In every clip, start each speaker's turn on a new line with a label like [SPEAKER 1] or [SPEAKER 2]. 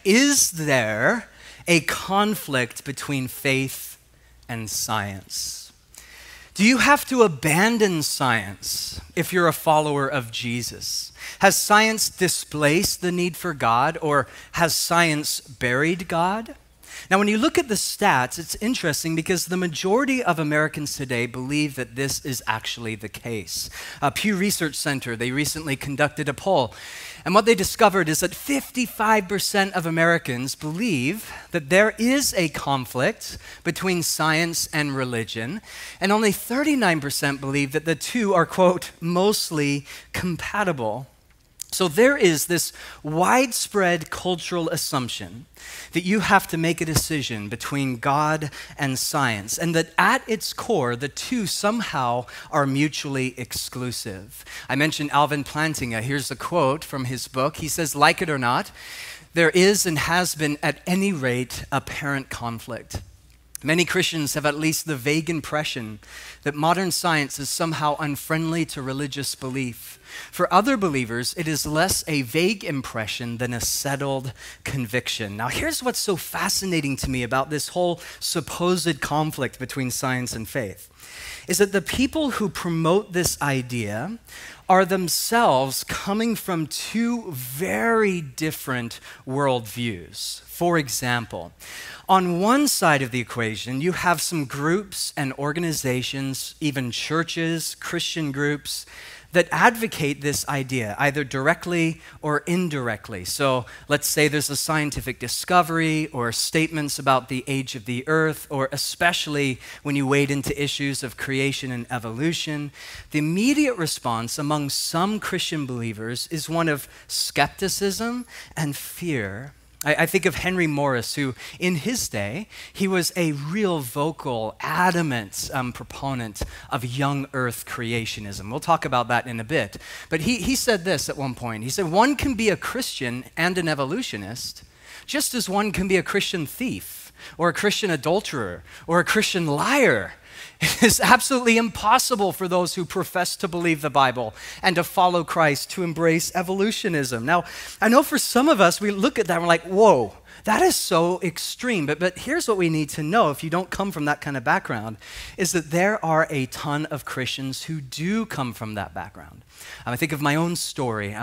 [SPEAKER 1] Is there a conflict between faith and science? Do you have to abandon science if you're a follower of Jesus? Has science displaced the need for God, or has science buried God? Now, when you look at the stats, it's interesting because the majority of Americans today believe that this is actually the case. Pew Research Center, they recently conducted a poll, and what they discovered is that 55% of Americans believe that there is a conflict between science and religion, and only 39% believe that the two are, quote, mostly compatible. So there is this widespread cultural assumption that you have to make a decision between God and science, and that at its core, the two somehow are mutually exclusive. I mentioned Alvin Plantinga. Here's a quote from his book. He says, "Like it or not, there is and has been at any rate apparent conflict. Many Christians have at least the vague impression that modern science is somehow unfriendly to religious belief. For other believers, it is less a vague impression than a settled conviction." Now, here's what's so fascinating to me about this whole supposed conflict between science and faith, is that the people who promote this idea are themselves coming from two very different worldviews. For example, on one side of the equation, you have some groups and organizations, even churches, Christian groups, that advocate this idea, either directly or indirectly. So let's say there's a scientific discovery or statements about the age of the earth, or especially when you wade into issues of creation and evolution. The immediate response among some Christian believers is one of skepticism and fear. I think of Henry Morris, who in his day, he was a real vocal, adamant proponent of young earth creationism. We'll talk about that in a bit. But he said this at one point. He said, "One can be a Christian and an evolutionist, just as one can be a Christian thief, or a Christian adulterer, or a Christian liar. It is absolutely impossible for those who profess to believe the Bible and to follow Christ to embrace evolutionism." Now, I know for some of us, we look at that and we're like, whoa, that is so extreme. But here's what we need to know if you don't come from that kind of background, is that there are a ton of Christians who do come from that background. I think of my own story.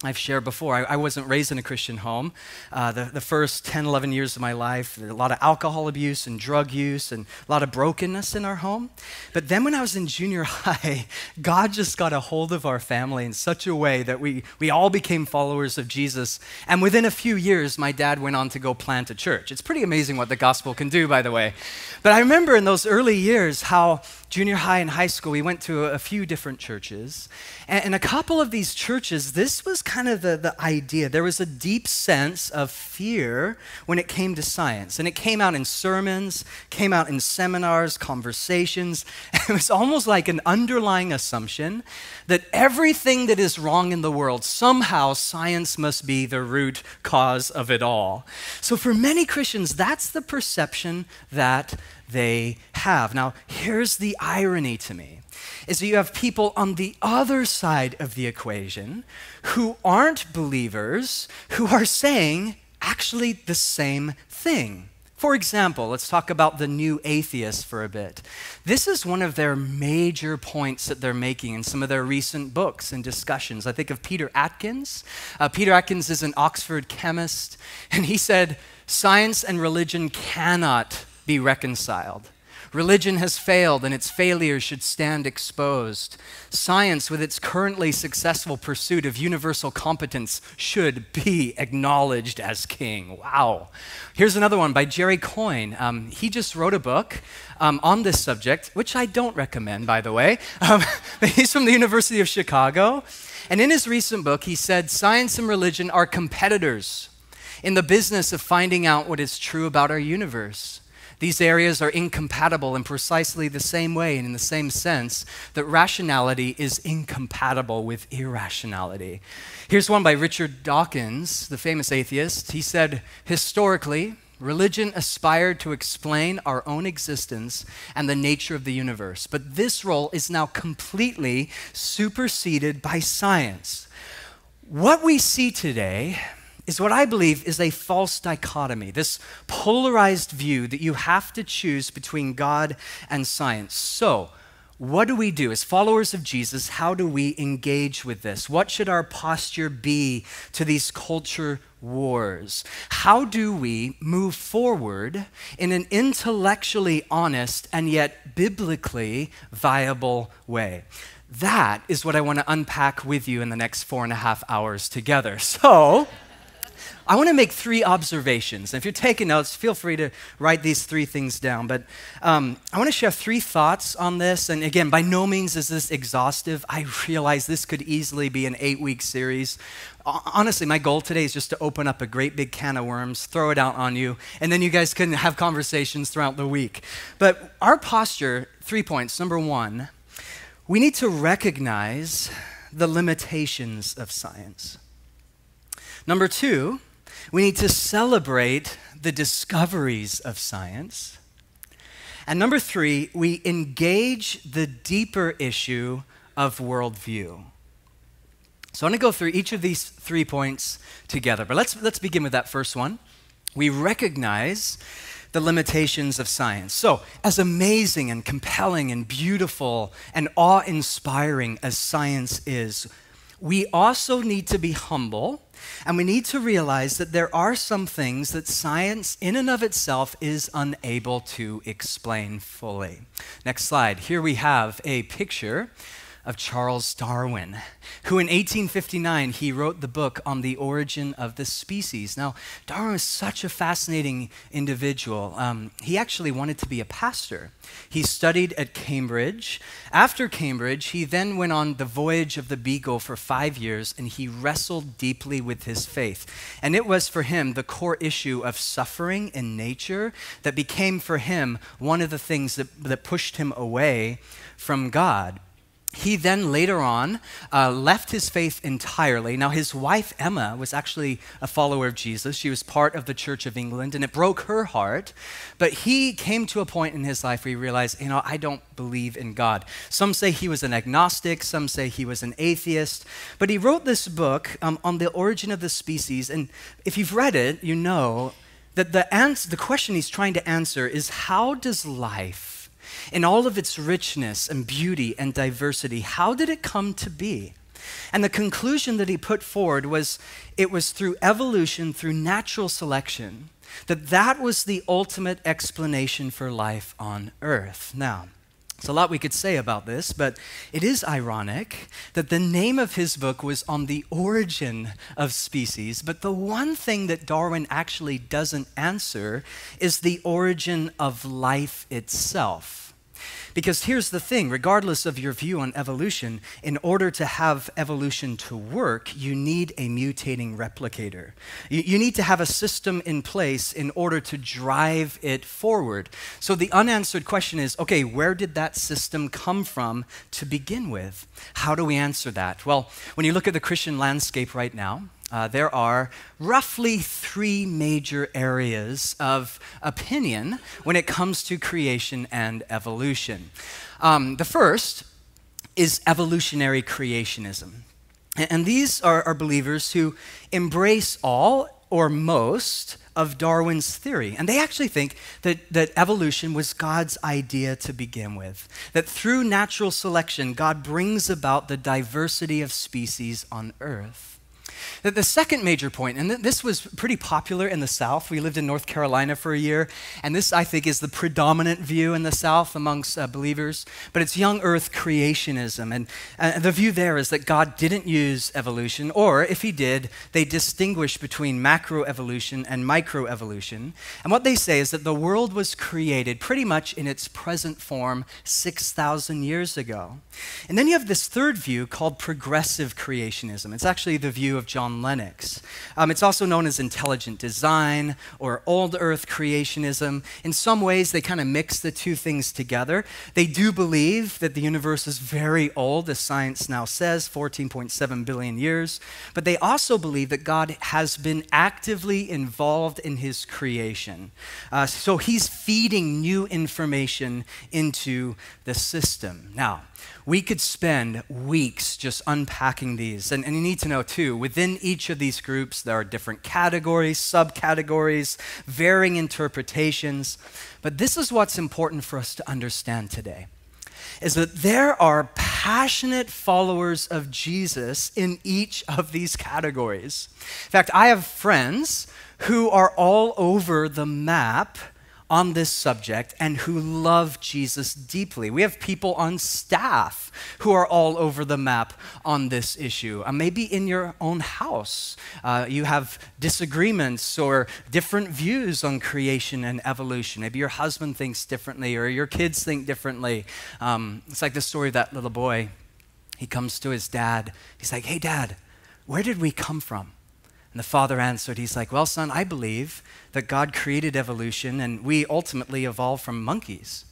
[SPEAKER 1] I've shared before, I wasn't raised in a Christian home. The first 10, 11 years of my life, there was a lot of alcohol abuse and drug use and a lot of brokenness in our home. But then when I was in junior high, God just got a hold of our family in such a way that we all became followers of Jesus. And within a few years, my dad went on to go plant a church. It's pretty amazing what the gospel can do, by the way. But I remember in those early years how junior high and high school, we went to a few different churches. And a couple of these churches, this was kind of the idea. There was a deep sense of fear when it came to science. And it came out in sermons, came out in seminars, conversations. It was almost like an underlying assumption that everything that is wrong in the world, somehow science must be the root cause of it all. So for many Christians, that's the perception that they have. Now, here's the irony to me, is that you have people on the other side of the equation who aren't believers, who are saying actually the same thing. For example, let's talk about the new atheists for a bit. This is one of their major points that they're making in some of their recent books and discussions. I think of Peter Atkins. Peter Atkins is an Oxford chemist, and he said, "Science and religion cannot be reconciled. Religion has failed, and its failures should stand exposed. Science, with its currently successful pursuit of universal competence, should be acknowledged as king." Wow. Here's another one by Jerry Coyne. He just wrote a book on this subject, which I don't recommend, by the way. He's from the University of Chicago. And in his recent book, he said, "Science and religion are competitors in the business of finding out what is true about our universe. These areas are incompatible in precisely the same way and in the same sense that rationality is incompatible with irrationality." Here's one by Richard Dawkins, the famous atheist. He said, "Historically, religion aspired to explain our own existence and the nature of the universe, but this role is now completely superseded by science. What we see today is what I believe is a false dichotomy, this polarized view that you have to choose between God and science. So, what do we do as followers of Jesus? How do we engage with this? What should our posture be to these culture wars? How do we move forward in an intellectually honest and yet biblically viable way? That is what I want to unpack with you in the next 4.5 hours together. So, I want to make 3 observations. And if you're taking notes, feel free to write these 3 things down. But I want to share 3 thoughts on this. And again, by no means is this exhaustive. I realize this could easily be an 8-week series. Honestly, my goal today is just to open up a great big can of worms, throw it out on you, and then you guys can have conversations throughout the week. But our posture, 3 points. Number 1, we need to recognize the limitations of science. Number 2, we need to celebrate the discoveries of science. And number 3, we engage the deeper issue of worldview. So I want to go through each of these 3 points together. But let's begin with that first one. We recognize the limitations of science. So, as amazing and compelling and beautiful and awe-inspiring as science is, we also need to be humble, and we need to realize that there are some things that science in and of itself is unable to explain fully. Next slide. Here we have a picture of Charles Darwin, who in 1859, he wrote the book on the origin of the species. Now, Darwin was such a fascinating individual. He actually wanted to be a pastor. He studied at Cambridge. After Cambridge, he then went on the voyage of the Beagle for 5 years, and he wrestled deeply with his faith. And it was for him the core issue of suffering in nature that became for him one of the things that pushed him away from God. He then later on left his faith entirely. Now his wife Emma was actually a follower of Jesus. She was part of the Church of England, and it broke her heart. But he came to a point in his life where he realized, I don't believe in God. Some say he was an agnostic, some say he was an atheist. But he wrote this book on the origin of the species, and if you've read it, you know that the question he's trying to answer is, how does life, in all of its richness and beauty and diversity, how did it come to be? And the conclusion that he put forward was, it was through evolution, through natural selection, that was the ultimate explanation for life on Earth. Now, there's a lot we could say about this, but it is ironic that the name of his book was on the origin of species, but the one thing that Darwin actually doesn't answer is the origin of life itself. Because here's the thing, regardless of your view on evolution, in order to have evolution to work, you need a mutating replicator. You need to have a system in place in order to drive it forward. So the unanswered question is, okay, where did that system come from to begin with? How do we answer that? Well, when you look at the Christian landscape right now, there are roughly 3 major areas of opinion when it comes to creation and evolution. The first is evolutionary creationism. And these are believers who embrace all or most of Darwin's theory. And they actually think that evolution was God's idea to begin with. That through natural selection, God brings about the diversity of species on Earth. The second major point, and this was pretty popular in the South. We lived in North Carolina for a year, and this, I think, is the predominant view in the South amongst believers, but it's young earth creationism. And the view there is that God didn't use evolution, or if he did, they distinguish between macroevolution and microevolution. And what they say is that the world was created pretty much in its present form 6,000 years ago. And then you have this third view called progressive creationism. It's actually the view of John Lennox. It's also known as intelligent design or old earth creationism. In some ways, they kind of mix the two things together. They do believe that the universe is very old, as science now says, 14.7 billion years. But they also believe that God has been actively involved in his creation. So he's feeding new information into the system. Now, we could spend weeks just unpacking these. And you need to know, too, Within each of these groups, there are different categories, subcategories, varying interpretations. But this is what's important for us to understand today, is that there are passionate followers of Jesus in each of these categories. In fact, I have friends who are all over the map on this subject and who love Jesus deeply. We have people on staff who are all over the map on this issue. Maybe in your own house, you have disagreements or different views on creation and evolution. Maybe your husband thinks differently or your kids think differently. It's like the story of that little boy. He comes to his dad. He's like, "Hey, Dad, where did we come from?" And the father answered, he's like, "Well, son, I believe that God created evolution and we ultimately evolved from monkeys."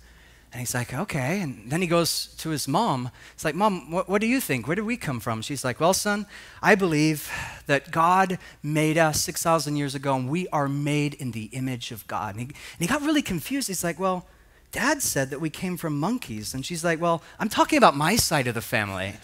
[SPEAKER 1] And he's like, "Okay." And then he goes to his mom. It's like, "Mom, what do you think? Where did we come from?" She's like, "Well, son, I believe that God made us 6,000 years ago and we are made in the image of God." And he got really confused. He's like, "Well, Dad said that we came from monkeys." And she's like, "Well, I'm talking about my side of the family."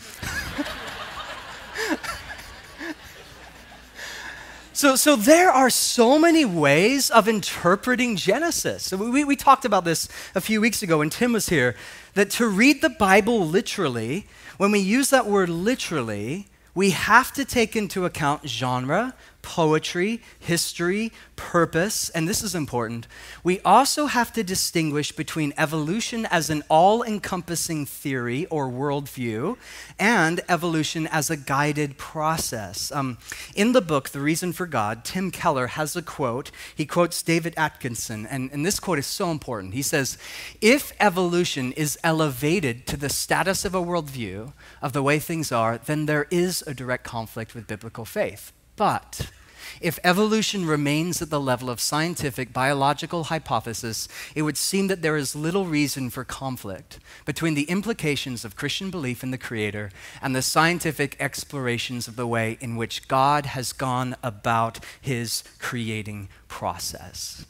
[SPEAKER 1] So there are so many ways of interpreting Genesis. So we talked about this a few weeks ago when Tim was here, that to read the Bible literally, when we use that word literally, we have to take into account genre, poetry, history, purpose, and this is important. We also have to distinguish between evolution as an all-encompassing theory or worldview and evolution as a guided process. In the book, The Reason for God, Tim Keller has a quote. He quotes David Atkinson, and this quote is so important. He says, "If evolution is elevated to the status of a worldview of the way things are, then there is a direct conflict with biblical faith. But if evolution remains at the level of scientific biological hypothesis, it would seem that there is little reason for conflict between the implications of Christian belief in the Creator and the scientific explorations of the way in which God has gone about his creating process."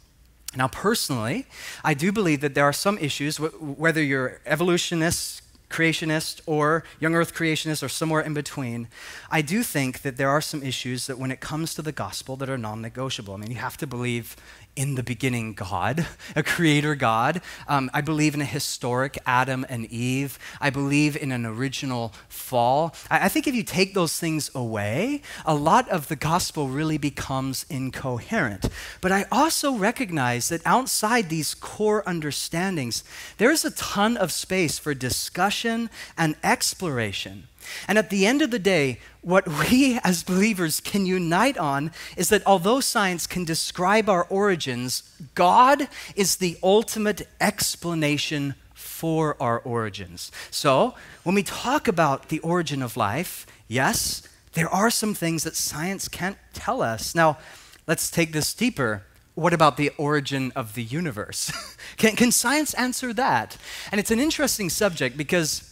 [SPEAKER 1] Now, personally, I do believe that there are some issues, whether you're evolutionist, creationist, or young earth creationist, or somewhere in between. I do think that there are some issues that when it comes to the gospel that are non-negotiable. I mean, you have to believe in the beginning God, a creator God. I believe in a historic Adam and Eve. I believe in an original fall. I think if you take those things away, a lot of the gospel really becomes incoherent. But I also recognize that outside these core understandings, there's a ton of space for discussion and exploration. And at the end of the day, what we as believers can unite on is that although science can describe our origins, God is the ultimate explanation for our origins. So when we talk about the origin of life, yes, there are some things that science can't tell us. Now, let's take this deeper. What about the origin of the universe? Can science answer that? And it's an interesting subject because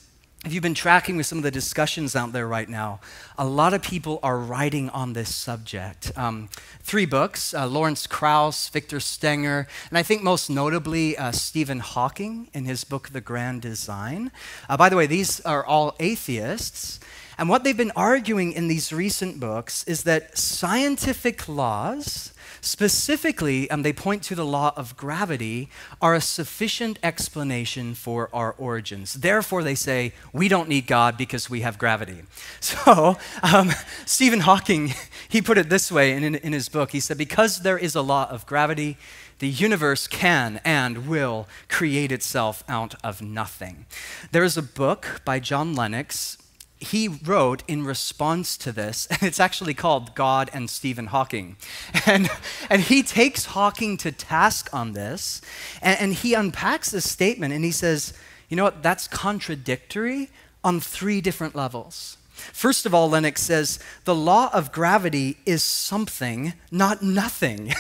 [SPEAKER 1] if you've been tracking with some of the discussions out there right now, a lot of people are writing on this subject. 3 books, Lawrence Krauss, Victor Stenger, and I think most notably Stephen Hawking in his book, The Grand Design. By the way, these are all atheists. And what they've been arguing in these recent books is that scientific laws, specifically, they point to the law of gravity, are a sufficient explanation for our origins. Therefore, they say, we don't need God because we have gravity. So, Stephen Hawking, he put it this way in his book. He said, because there is a law of gravity, the universe can and will create itself out of nothing. There is a book by John Lennox he wrote in response to this, and it's actually called God and Stephen Hawking. And he takes Hawking to task on this, and he unpacks this statement, and he says, you know what, that's contradictory on 3 different levels. First of all, Lennox says, the law of gravity is something, not nothing.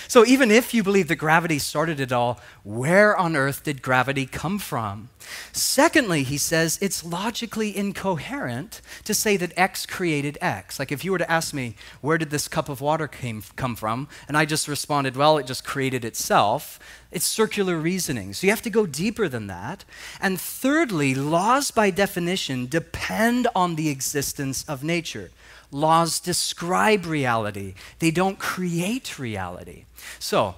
[SPEAKER 1] So even if you believe that gravity started it all, where on earth did gravity come from? Secondly, he says it's logically incoherent to say that X created X. Like if you were to ask me, where did this cup of water come from? And I just responded, well, it just created itself. It's circular reasoning. So you have to go deeper than that. And thirdly, laws by definition depend on the existence of nature. Laws describe reality. They don't create reality. So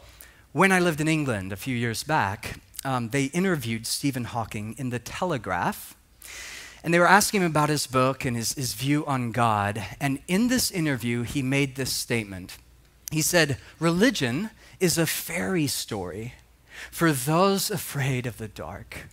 [SPEAKER 1] when I lived in England a few years back, they interviewed Stephen Hawking in The Telegraph, and they were asking him about his book and his view on God. And in this interview, he made this statement. He said, "Religion is a fairy story for those afraid of the dark."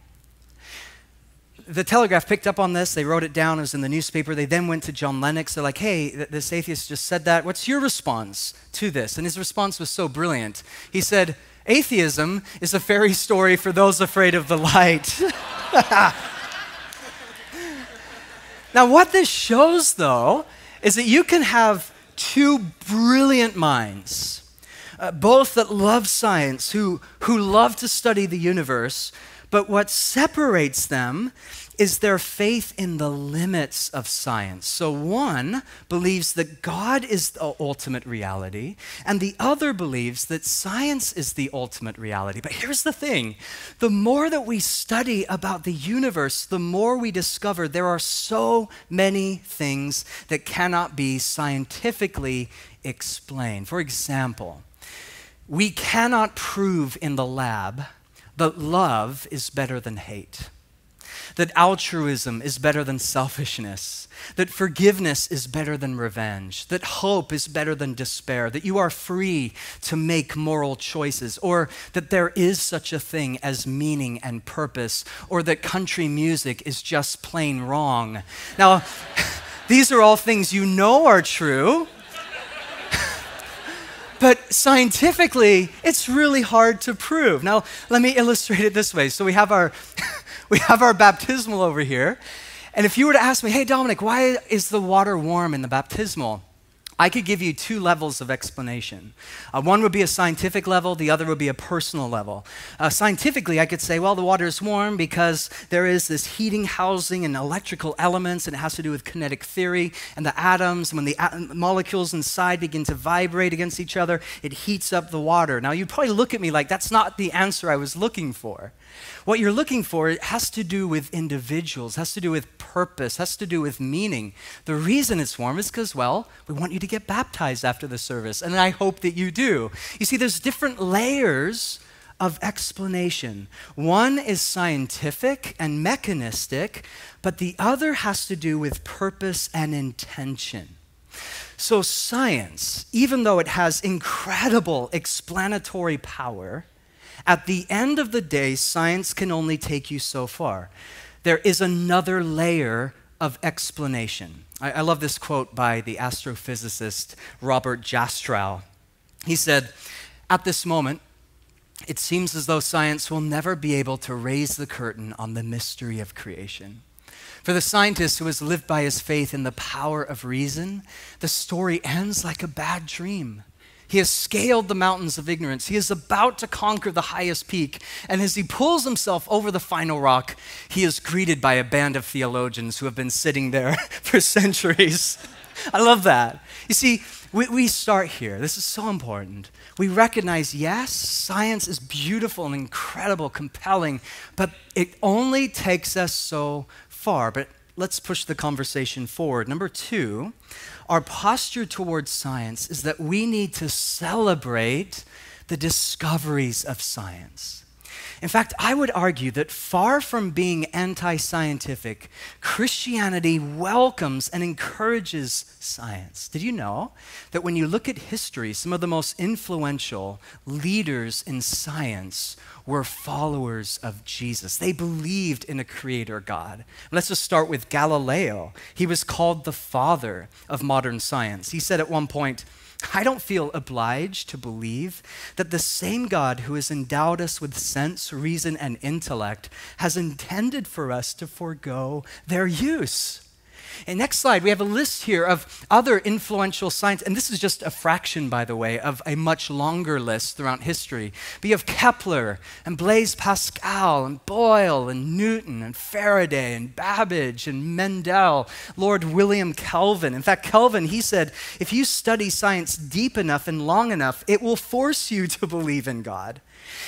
[SPEAKER 1] The Telegraph picked up on this. They wrote it down. It was in the newspaper. They then went to John Lennox. They're like, hey, this atheist just said that. What's your response to this? And his response was so brilliant. He said, "Atheism is a fairy story for those afraid of the light." Now, what this shows, though, is that you can have two brilliant minds, both that love science, who love to study the universe, but what separates them is their faith in the limits of science. So one believes that God is the ultimate reality, and the other believes that science is the ultimate reality. But here's the thing. The more that we study about the universe, the more we discover there are so many things that cannot be scientifically explained. For example, we cannot prove in the lab that love is better than hate, that altruism is better than selfishness, that forgiveness is better than revenge, that hope is better than despair, that you are free to make moral choices, or that there is such a thing as meaning and purpose, or that country music is just plain wrong. Now, these are all things you know are true, but scientifically, it's really hard to prove. Now, let me illustrate it this way. So we have our baptismal over here. And if you were to ask me, hey, Dominic, why is the water warm in the baptismal? I could give you two levels of explanation. One would be a scientific level, the other would be a personal level. Scientifically, I could say, well, the water is warm because there is this heating housing and electrical elements, and it has to do with kinetic theory and the atoms. When the molecules inside begin to vibrate against each other, it heats up the water. Now, you'd probably look at me like, that's not the answer I was looking for. What you're looking for, it has to do with individuals, has to do with purpose, has to do with meaning. The reason it's warm is because, well, we want you to get baptized after the service, and I hope that you do. You see, there's different layers of explanation. One is scientific and mechanistic, but the other has to do with purpose and intention. So science, even though it has incredible explanatory power, at the end of the day, science can only take you so far. There is another layer of explanation. I love this quote by the astrophysicist Robert Jastrow. He said, "At this moment, it seems as though science will never be able to raise the curtain on the mystery of creation. For the scientist who has lived by his faith in the power of reason, the story ends like a bad dream. He has scaled the mountains of ignorance. He is about to conquer the highest peak. And as he pulls himself over the final rock, he is greeted by a band of theologians who have been sitting there for centuries." I love that. You see, we start here. This is so important. We recognize, yes, science is beautiful and incredible, compelling, but it only takes us so far. But let's push the conversation forward. Number two, our posture towards science is that we need to celebrate the discoveries of science. In fact, I would argue that far from being anti-scientific, Christianity welcomes and encourages science. Did you know that when you look at history, some of the most influential leaders in science were followers of Jesus? They believed in a creator God. Let's just start with Galileo. He was called the father of modern science. He said at one point, "I don't feel obliged to believe that the same God who has endowed us with sense, reason, and intellect has intended for us to forego their use." And next slide, we have a list here of other influential scientists, and this is just a fraction, by the way, of a much longer list throughout history. But you have Kepler, and Blaise Pascal, and Boyle, and Newton, and Faraday, and Babbage, and Mendel, Lord William Kelvin. In fact, Kelvin, he said, if you study science deep enough and long enough, it will force you to believe in God.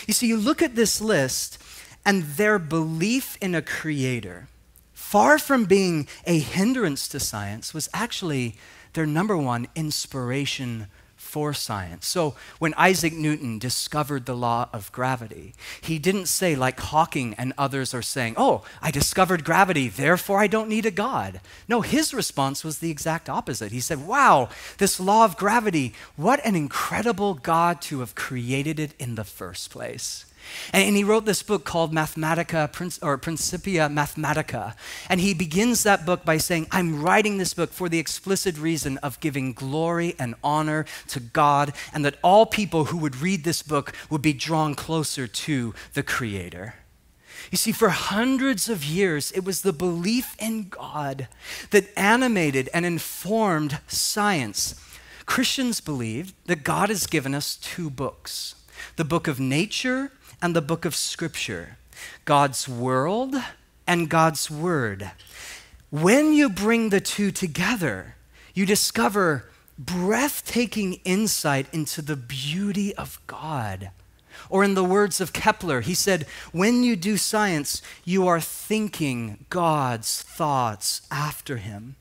[SPEAKER 1] You see, you look at this list, and their belief in a creator, far from being a hindrance to science, was actually their number one inspiration for science. So when Isaac Newton discovered the law of gravity, he didn't say, like Hawking and others are saying, oh, I discovered gravity, therefore I don't need a God. No, his response was the exact opposite. He said, wow, this law of gravity, what an incredible God to have created it in the first place. And he wrote this book called Principia Mathematica. And he begins that book by saying, I'm writing this book for the explicit reason of giving glory and honor to God, and that all people who would read this book would be drawn closer to the Creator. You see, for hundreds of years, it was the belief in God that animated and informed science. Christians believed that God has given us two books, the book of nature and the book of Scripture, God's world and God's word. When you bring the two together, you discover breathtaking insight into the beauty of God. Or in the words of Kepler, he said, when you do science, you are thinking God's thoughts after him.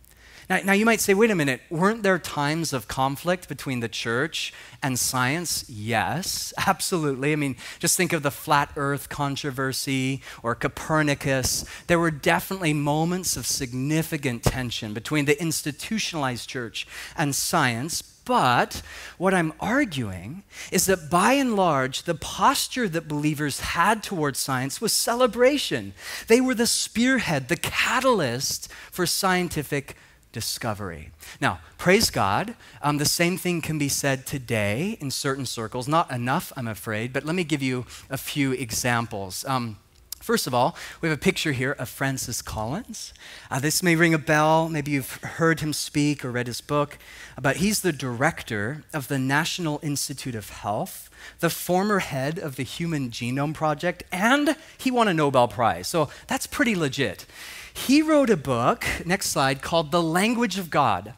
[SPEAKER 1] Now you might say, wait a minute, weren't there times of conflict between the church and science? Yes, absolutely. I mean, just think of the flat earth controversy or Copernicus. There were definitely moments of significant tension between the institutionalized church and science. But what I'm arguing is that by and large, the posture that believers had towards science was celebration. They were the spearhead, the catalyst for scientific discovery. Now, praise God, the same thing can be said today in certain circles. Not enough, I'm afraid, but let me give you a few examples. First of all, we have a picture here of Francis Collins. This may ring a bell. Maybe you've heard him speak or read his book, but he's the director of the National Institute of Health, the former head of the Human Genome Project, and he won a Nobel Prize. So that's pretty legit. He wrote a book, next slide, called The Language of God.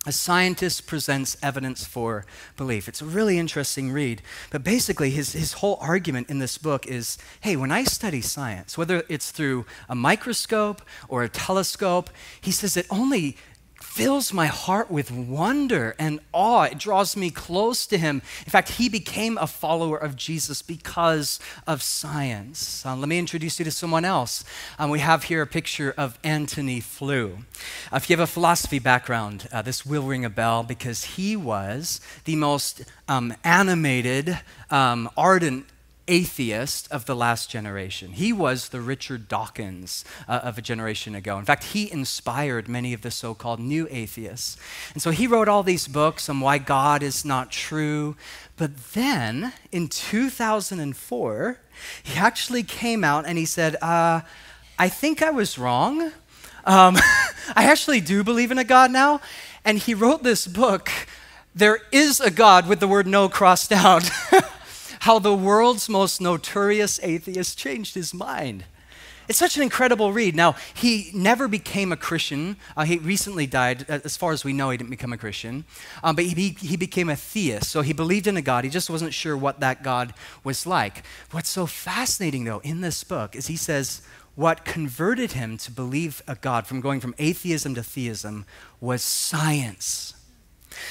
[SPEAKER 1] A scientist presents evidence for belief. It's a really interesting read. But basically, his whole argument in this book is, hey, when I study science, whether it's through a microscope or a telescope, he says it only fills my heart with wonder and awe. It draws me close to him. In fact, he became a follower of Jesus because of science. Let me introduce you to someone else. We have here a picture of Antony Flew. If you have a philosophy background, this will ring a bell because he was the most animated, ardent atheist of the last generation. He was the Richard Dawkins of a generation ago. In fact, he inspired many of the so-called new atheists. And so he wrote all these books on why God is not true. But then in 2004, he actually came out and he said, I think I was wrong. I actually do believe in a God now. And he wrote this book, There Is a God, with the word no crossed out. How the world's most notorious atheist changed his mind. It's such an incredible read. Now, he never became a Christian. He recently died. As far as we know, he didn't become a Christian. But he became a theist. So he believed in a God. He just wasn't sure what that God was like. What's so fascinating, though, in this book is he says what converted him to believe a God from going from atheism to theism was science.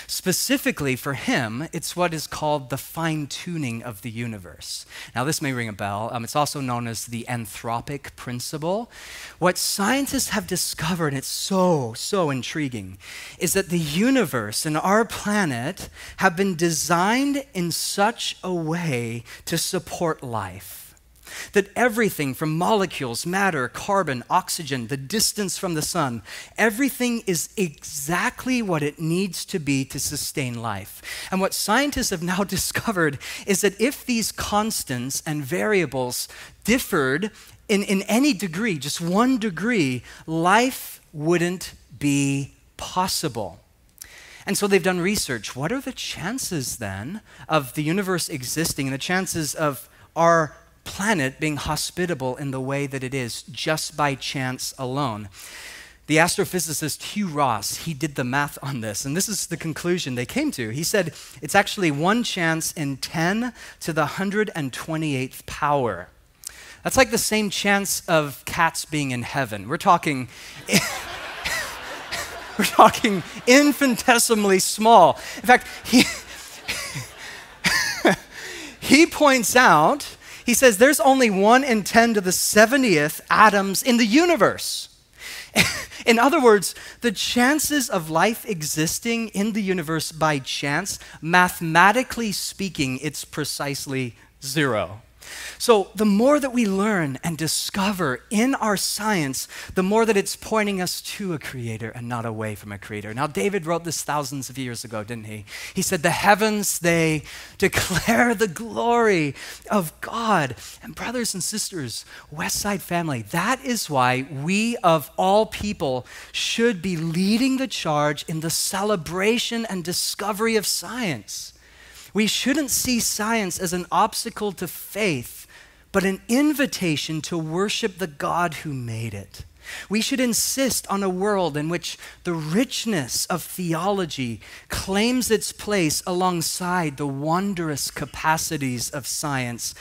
[SPEAKER 1] Specifically for him, it's what is called the fine-tuning of the universe. Now, this may ring a bell. It's also known as the anthropic principle. What scientists have discovered, and it's so intriguing, is that the universe and our planet have been designed in such a way to support life. That everything from molecules, matter, carbon, oxygen, the distance from the sun, everything is exactly what it needs to be to sustain life. And what scientists have now discovered is that if these constants and variables differed in any degree, just 1 degree, life wouldn't be possible. And so they've done research. What are the chances then of the universe existing and the chances of our planet being hospitable in the way that it is just by chance alone? The astrophysicist Hugh Ross, he did the math on this, and this is the conclusion they came to. He said it's actually 1 chance in 10 to the 128th power. That's like the same chance of cats being in heaven. We're talking infinitesimally small. In fact, he points out, he says there's only 1 in 10 to the 70th atoms in the universe. In other words, the chances of life existing in the universe by chance, mathematically speaking, it's precisely 0. So the more that we learn and discover in our science, the more that it's pointing us to a creator and not away from a creator. Now, David wrote this thousands of years ago, didn't he? He said, the heavens, they declare the glory of God. And brothers and sisters, Westside family, that is why we of all people should be leading the charge in the celebration and discovery of science. We shouldn't see science as an obstacle to faith, but an invitation to worship the God who made it. We should insist on a world in which the richness of theology claims its place alongside the wondrous capacities of science.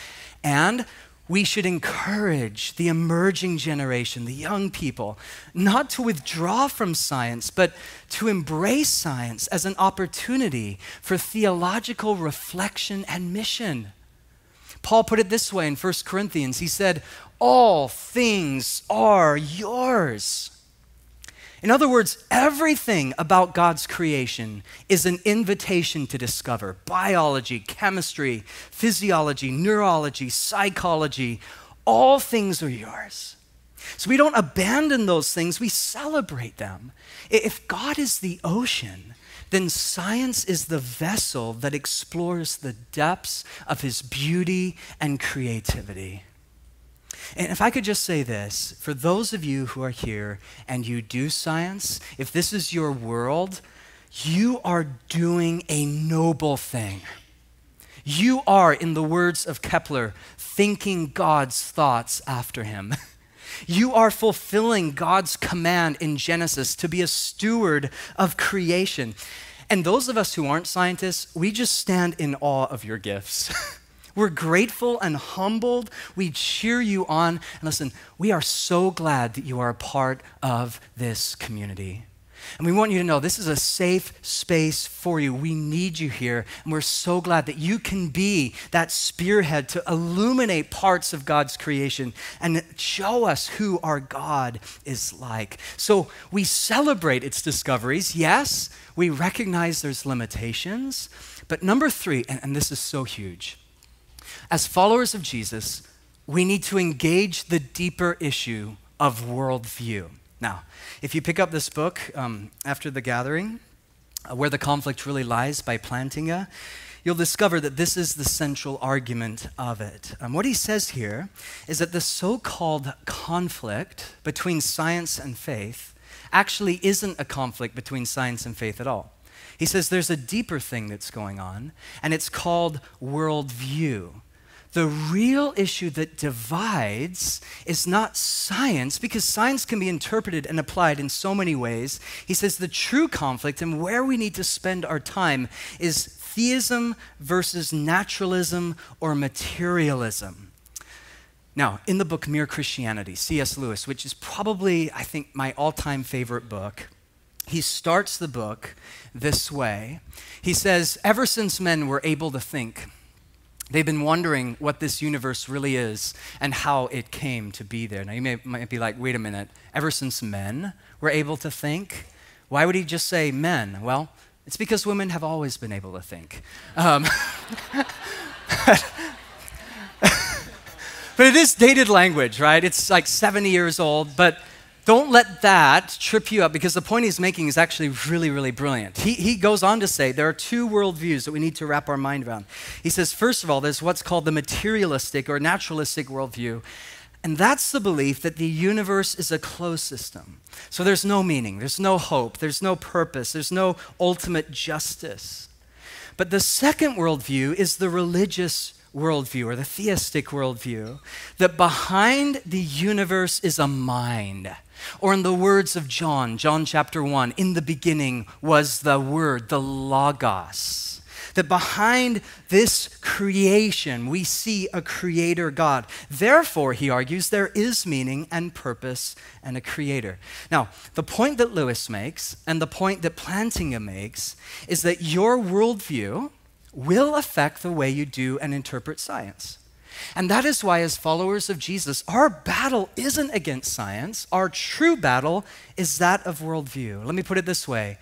[SPEAKER 1] And we should encourage the emerging generation, the young people, not to withdraw from science, but to embrace science as an opportunity for theological reflection and mission. Paul put it this way in 1 Corinthians. He said, all things are yours. In other words, everything about God's creation is an invitation to discover. Biology, chemistry, physiology, neurology, psychology, all things are yours. So we don't abandon those things, we celebrate them. If God is the ocean, then science is the vessel that explores the depths of his beauty and creativity. And if I could just say this, for those of you who are here and you do science, if this is your world, you are doing a noble thing. You are, in the words of Kepler, thinking God's thoughts after him. You are fulfilling God's command in Genesis to be a steward of creation. And those of us who aren't scientists, we just stand in awe of your gifts. We're grateful and humbled. We cheer you on. And listen, we are so glad that you are a part of this community. And we want you to know this is a safe space for you. We need you here. And we're so glad that you can be that spearhead to illuminate parts of God's creation and show us who our God is like. So we celebrate its discoveries. Yes, we recognize there's limitations. But number 3, and this is so huge, as followers of Jesus, we need to engage the deeper issue of worldview. Now, if you pick up this book after the gathering, Where the Conflict Really Lies by Plantinga, you'll discover that this is the central argument of it. What he says here is that the so-called conflict between science and faith actually isn't a conflict between science and faith at all. He says there's a deeper thing that's going on, and it's called worldview. The real issue that divides is not science, because science can be interpreted and applied in so many ways. He says the true conflict and where we need to spend our time is theism versus naturalism or materialism. Now, in the book Mere Christianity, C.S. Lewis, which is probably, I think, my all-time favorite book, he starts the book this way. He says, ever since men were able to think, they've been wondering what this universe really is and how it came to be there. Now, you might be like, wait a minute, ever since men were able to think? Why would he just say men? Well, it's because women have always been able to think. But it is dated language, right? It's like 70 years old, but don't let that trip you up, because the point he's making is actually really, really brilliant. He goes on to say there are 2 worldviews that we need to wrap our mind around. He says, first of all, there's what's called the materialistic or naturalistic worldview. And that's the belief that the universe is a closed system. So there's no meaning, there's no hope, there's no purpose, there's no ultimate justice. But the second worldview is the religious worldview or the theistic worldview, that behind the universe is a mind. Or in the words of John chapter 1, in the beginning was the Word, the Logos. That behind this creation, we see a creator God. Therefore, he argues, there is meaning and purpose and a creator. Now, the point that Lewis makes and the point that Plantinga makes is that your worldview will affect the way you do and interpret science. And that is why, as followers of Jesus, our battle isn't against science. Our true battle is that of worldview. Let me put it this way.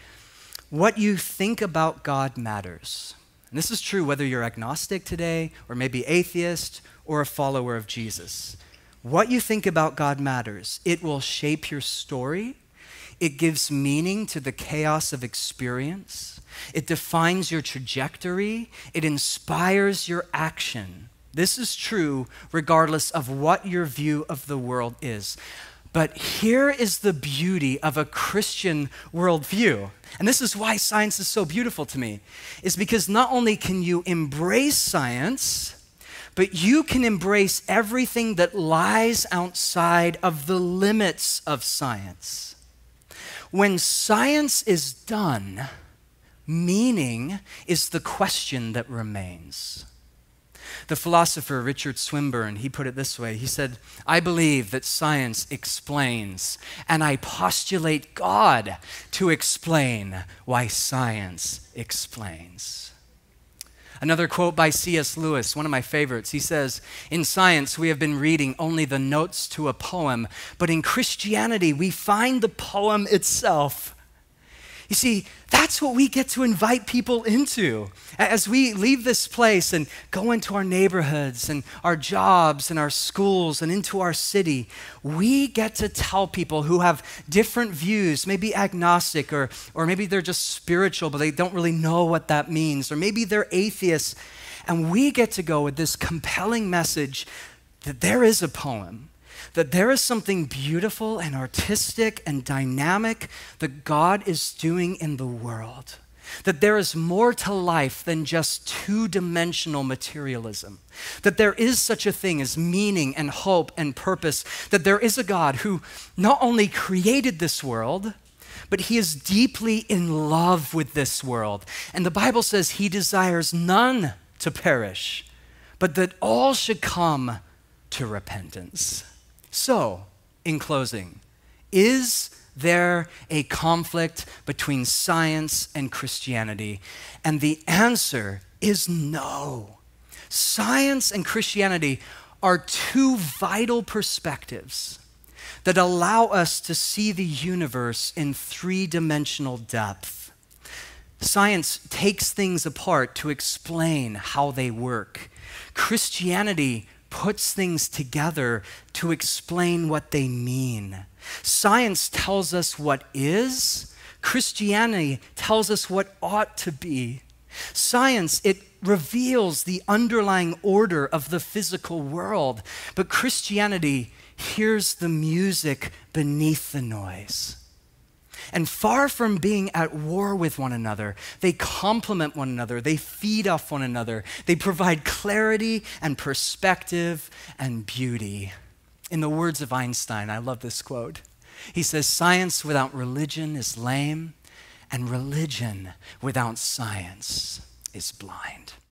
[SPEAKER 1] What you think about God matters. And this is true whether you're agnostic today, or maybe atheist, or a follower of Jesus. What you think about God matters. It will shape your story. It gives meaning to the chaos of experience. It defines your trajectory. It inspires your action. This is true regardless of what your view of the world is. But here is the beauty of a Christian worldview. And this is why science is so beautiful to me, is because not only can you embrace science, but you can embrace everything that lies outside of the limits of science. When science is done, meaning is the question that remains. The philosopher Richard Swinburne, he put it this way. He said, I believe that science explains, and I postulate God to explain why science explains. Another quote by C.S. Lewis, one of my favorites. He says, in science, we have been reading only the notes to a poem, but in Christianity, we find the poem itself. You see, that's what we get to invite people into. As we leave this place and go into our neighborhoods and our jobs and our schools and into our city, we get to tell people who have different views, maybe agnostic or maybe they're just spiritual, but they don't really know what that means, or maybe they're atheists, and we get to go with this compelling message that there is a poem, that there is something beautiful and artistic and dynamic that God is doing in the world. That there is more to life than just two-dimensional materialism. That there is such a thing as meaning and hope and purpose. That there is a God who not only created this world, but he is deeply in love with this world. And the Bible says he desires none to perish, but that all should come to repentance. So, in closing, is there a conflict between science and Christianity? And the answer is no. Science and Christianity are two vital perspectives that allow us to see the universe in three-dimensional depth. Science takes things apart to explain how they work. Christianity puts things together to explain what they mean. Science tells us what is. Christianity tells us what ought to be. Science, it reveals the underlying order of the physical world, but Christianity hears the music beneath the noise. And far from being at war with one another, they complement one another, they feed off one another, they provide clarity and perspective and beauty. In the words of Einstein, I love this quote. He says, science without religion is lame, and religion without science is blind.